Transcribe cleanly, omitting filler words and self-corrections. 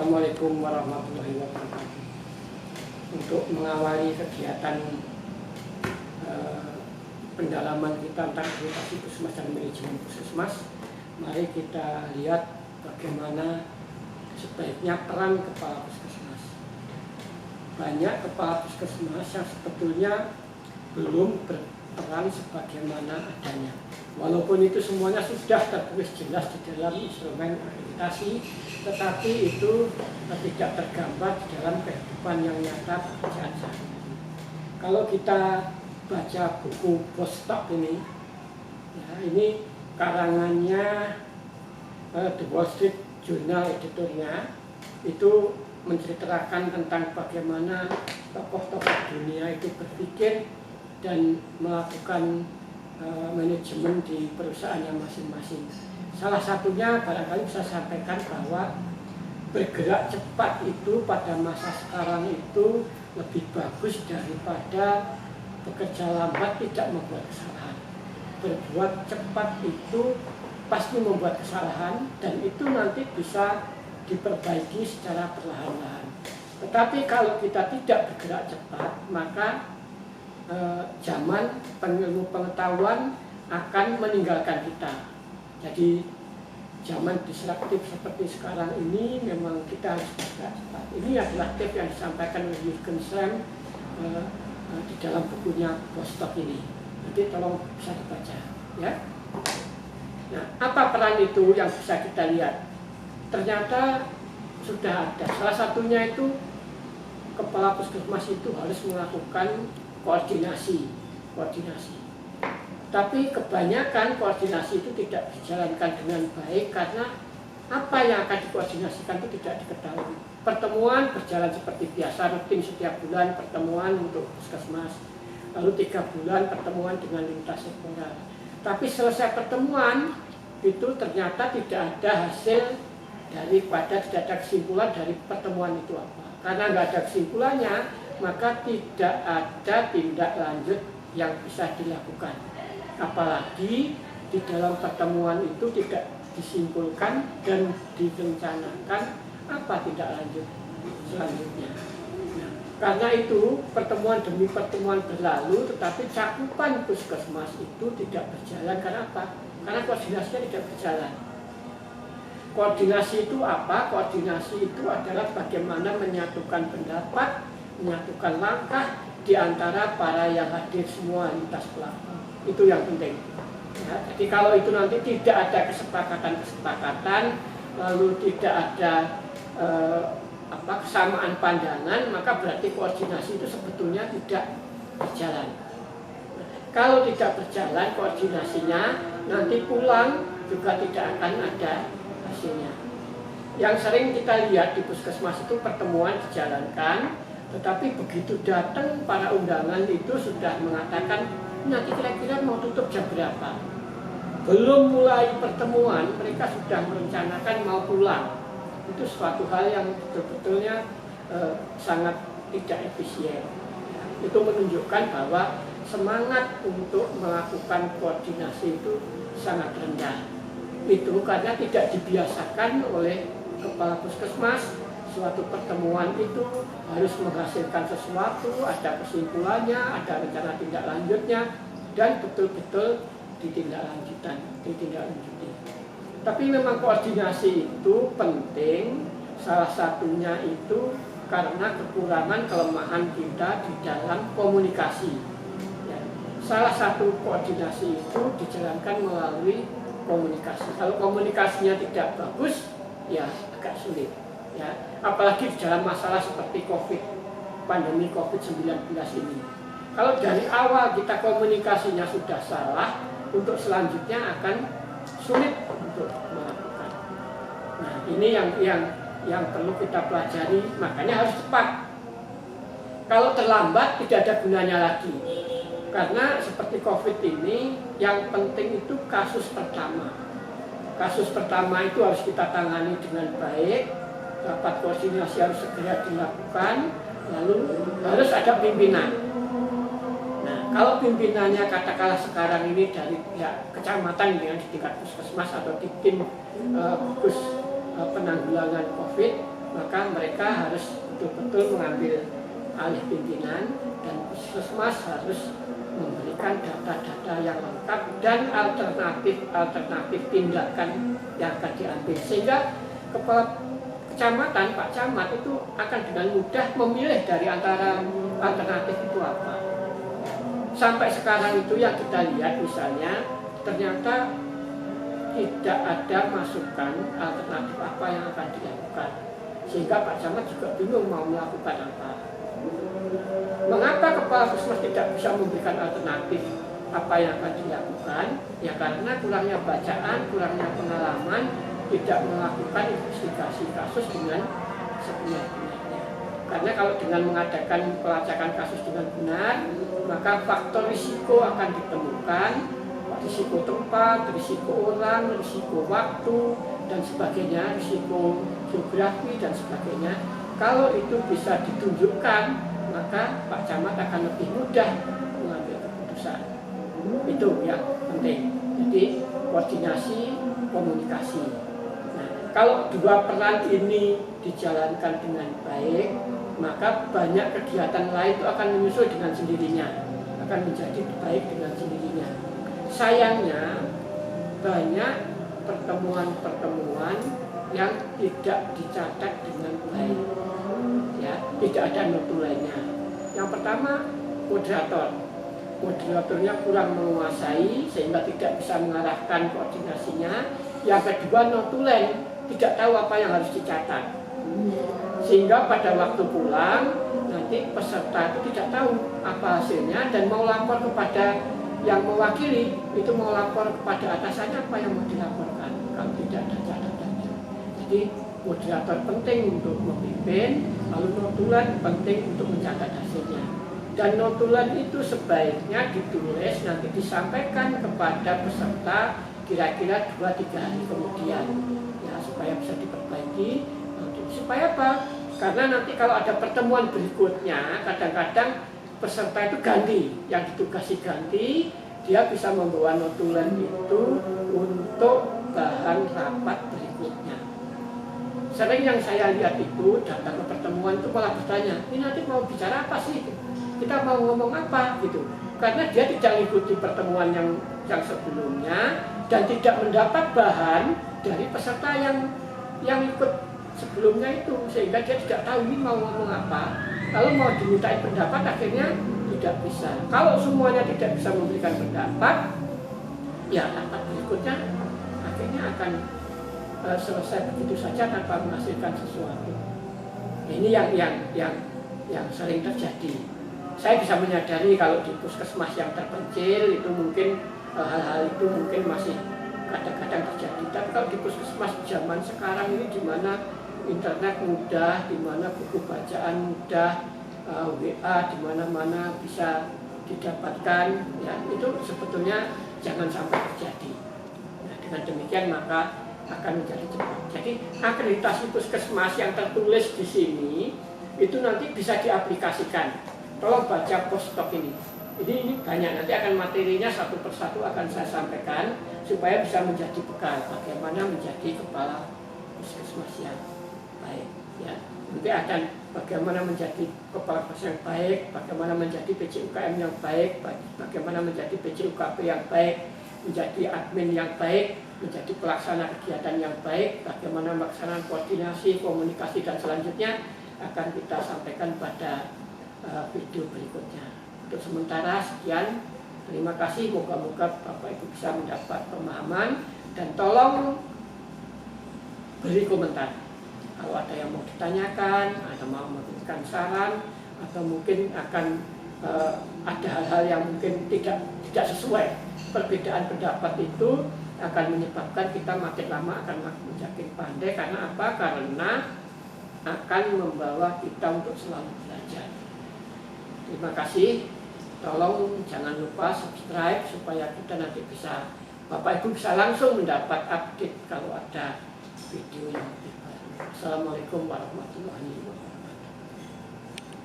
Assalamualaikum warahmatullahi wabarakatuh. Untuk mengawali kegiatan pendalaman kita tentang akreditasi puskesmas dan manajemen puskesmas, mari kita lihat bagaimana sebaiknya peran kepala puskesmas. Banyak kepala puskesmas yang sebetulnya belum berperan sebagaimana adanya. Walaupun itu semuanya sudah tertulis jelas di dalam instrumen akreditasi, tetapi itu tidak tergambar di dalam kehidupan yang nyata pekerjaan sehari-hari. Kalau kita baca buku Bostock ini, ya, ini karangannya The Wall Street Journal editornya, itu menceritakan tentang bagaimana tokoh-tokoh dunia itu berpikir dan melakukan manajemen di perusahaannya masing-masing. Salah satunya barangkali bisa sampaikan bahwa bergerak cepat itu pada masa sekarang itu lebih bagus daripada bekerja lambat tidak membuat kesalahan. Berbuat cepat itu pasti membuat kesalahan dan itu nanti bisa diperbaiki secara perlahan-lahan. Tetapi kalau kita tidak bergerak cepat, maka zaman ilmu pengetahuan akan meninggalkan kita. Jadi zaman disruptif seperti sekarang ini memang kita harus bergerak cepat. Ini adalah tips yang disampaikan oleh Jürgen Schlemm di dalam bukunya Bostock ini. Nanti tolong bisa dibaca, ya. Nah, apa peran itu yang bisa kita lihat? Ternyata sudah ada. Salah satunya itu kepala puskesmas itu harus melakukan koordinasi. Tapi kebanyakan koordinasi itu tidak dijalankan dengan baik karena apa yang akan dikoordinasikan itu tidak diketahui. Pertemuan berjalan seperti biasa, rutin setiap bulan pertemuan untuk puskesmas. Lalu 3 bulan pertemuan dengan lintas sektoral. Tapi selesai pertemuan itu ternyata tidak ada hasil daripada, tidak ada kesimpulan dari pertemuan itu apa. Karena nggak ada kesimpulannya, maka tidak ada tindak lanjut yang bisa dilakukan. Apalagi di dalam pertemuan itu tidak disimpulkan dan direncanakan apa tindak lanjut selanjutnya. Nah, karena itu pertemuan demi pertemuan berlalu, tetapi cakupan puskesmas itu tidak berjalan. Karena apa? Karena koordinasinya tidak berjalan. Koordinasi itu apa? Koordinasi itu adalah bagaimana menyatukan pendapat, menyatukan langkah di antara para yang hadir semua lintas pelaku. Itu yang penting. Ya, jadi kalau itu nanti tidak ada kesepakatan, lalu tidak ada kesamaan pandangan, maka berarti koordinasi itu sebetulnya tidak berjalan. Kalau tidak berjalan koordinasinya, nanti pulang juga tidak akan ada hasilnya. Yang sering kita lihat di puskesmas itu pertemuan dijalankan, tetapi begitu datang para undangan itu sudah mengatakan nanti kira-kira mau tutup jam berapa. Belum mulai pertemuan mereka sudah merencanakan mau pulang. Itu suatu hal yang betul-betulnya sangat tidak efisien. Itu menunjukkan bahwa semangat untuk melakukan koordinasi itu sangat rendah. Itu karena tidak dibiasakan oleh kepala puskesmas. Suatu pertemuan itu harus menghasilkan sesuatu, ada kesimpulannya, ada rencana tindak lanjutnya, dan betul-betul ditindaklanjuti. Tapi memang koordinasi itu penting, salah satunya itu karena kekurangan kelemahan kita di dalam komunikasi. Ya. Salah satu koordinasi itu dijalankan melalui komunikasi. Kalau komunikasinya tidak bagus, ya agak sulit. Ya, apalagi di dalam masalah seperti pandemi COVID-19 ini. Kalau dari awal kita komunikasinya sudah salah, untuk selanjutnya akan sulit untuk melakukan. Nah, ini yang perlu kita pelajari, makanya harus cepat. Kalau terlambat tidak ada gunanya lagi. Karena seperti COVID ini, yang penting itu kasus pertama. Kasus pertama itu harus kita tangani dengan baik. Rapat koordinasi harus segera dilakukan, lalu harus ada pimpinan. Nah, kalau pimpinannya katakanlah sekarang ini dari pihak kecamatan dengan di tingkat puskesmas atau di tim gugus penanggulangan COVID, maka maka mereka harus betul-betul mengambil alih pimpinan dan puskesmas harus memberikan data-data yang lengkap dan alternatif tindakan yang akan diambil, sehingga kepala kecamatan, Pak Camat itu akan dengan mudah memilih dari antara alternatif itu apa. Sampai sekarang itu yang kita lihat misalnya ternyata tidak ada masukan alternatif apa yang akan dilakukan, sehingga Pak Camat juga bingung mau melakukan apa. Mengapa kepala puskesmas tidak bisa memberikan alternatif apa yang akan dilakukan? Ya karena kurangnya bacaan, kurangnya pengalaman, tidak melakukan investigasi kasus dengan sebenar-benarnya. Karena kalau dengan mengadakan pelacakan kasus dengan benar, maka faktor risiko akan ditemukan, risiko tempat, risiko orang, risiko waktu, dan sebagainya, risiko geografi dan sebagainya. Kalau itu bisa ditunjukkan, maka Pak Camat akan lebih mudah mengambil keputusan. Itu yang penting. Jadi koordinasi, komunikasi. Nah, kalau dua peran ini dijalankan dengan baik, maka banyak kegiatan lain itu akan menyusul dengan sendirinya, akan menjadi baik dengan sendirinya. Sayangnya banyak pertemuan-pertemuan yang tidak dicatat dengan baik, ya, tidak ada notulennya. Yang pertama, moderatornya kurang menguasai sehingga tidak bisa mengarahkan koordinasinya. Yang kedua, notulen tidak tahu apa yang harus dicatat, sehingga pada waktu pulang nanti peserta itu tidak tahu apa hasilnya dan mau lapor kepada yang mewakili, itu mau lapor kepada atasannya apa yang mau dilaporkan kalau tidak ada catatannya. Jadi moderator penting untuk memimpin, lalu notulen penting untuk mencatat hasilnya. Dan notulen itu sebaiknya ditulis nanti disampaikan kepada peserta kira-kira 2-3 hari kemudian, ya, supaya bisa diperbaiki. Supaya apa? Karena nanti kalau ada pertemuan berikutnya, kadang-kadang peserta itu ganti, yang ditugasi ganti, dia bisa membawa notulen itu untuk bahan rapat berikutnya. Sering yang saya lihat itu datang ke pertemuan itu malah bertanya, ini nanti mau bicara apa sih? Kita mau ngomong apa gitu? Karena dia tidak mengikuti pertemuan yang sebelumnya dan tidak mendapat bahan dari peserta yang ikut sebelumnya itu, sehingga dia tidak tahu ini mau ngomong apa. Kalau mau dimintai pendapat akhirnya tidak bisa. Kalau semuanya tidak bisa memberikan pendapat, ya rapat berikutnya akhirnya akan selesai begitu saja tanpa menghasilkan sesuatu. Ini yang sering terjadi. Saya bisa menyadari kalau di puskesmas yang terpencil itu mungkin hal-hal itu mungkin masih kadang-kadang terjadi. Tapi kalau di puskesmas zaman sekarang ini, di mana internet mudah, di mana buku bacaan mudah, WA di mana-mana bisa didapatkan, ya, itu sebetulnya jangan sampai terjadi. Nah, dengan demikian maka akan menjadi cepat. Jadi akreditasi puskesmas yang tertulis di sini itu nanti bisa diaplikasikan. Tolong baca postok ini. Ini banyak, nanti akan materinya satu persatu akan saya sampaikan supaya bisa menjadi bekal bagaimana menjadi kepala puskesmas yang baik, ya. Nanti akan bagaimana menjadi kepala puskesmas yang baik, bagaimana menjadi PJUKM yang baik, bagaimana menjadi PJUKP yang baik, menjadi admin yang baik, menjadi pelaksana kegiatan yang baik, bagaimana melaksanakan koordinasi, komunikasi, dan selanjutnya akan kita sampaikan pada video berikutnya. Untuk sementara sekian, terima kasih, moga-moga Bapak Ibu bisa mendapat pemahaman dan tolong beri komentar. Kalau ada yang mau ditanyakan, ada mau memberikan saran, atau mungkin akan ada hal-hal yang mungkin tidak sesuai, perbedaan pendapat itu akan menyebabkan kita makin lama akan makin pandai. Karena apa? Karena akan membawa kita untuk selalu belajar. Terima kasih. Tolong jangan lupa subscribe supaya kita nanti bisa, Bapak Ibu bisa langsung mendapat update kalau ada video yang lebih baru. Assalamualaikum warahmatullahi wabarakatuh.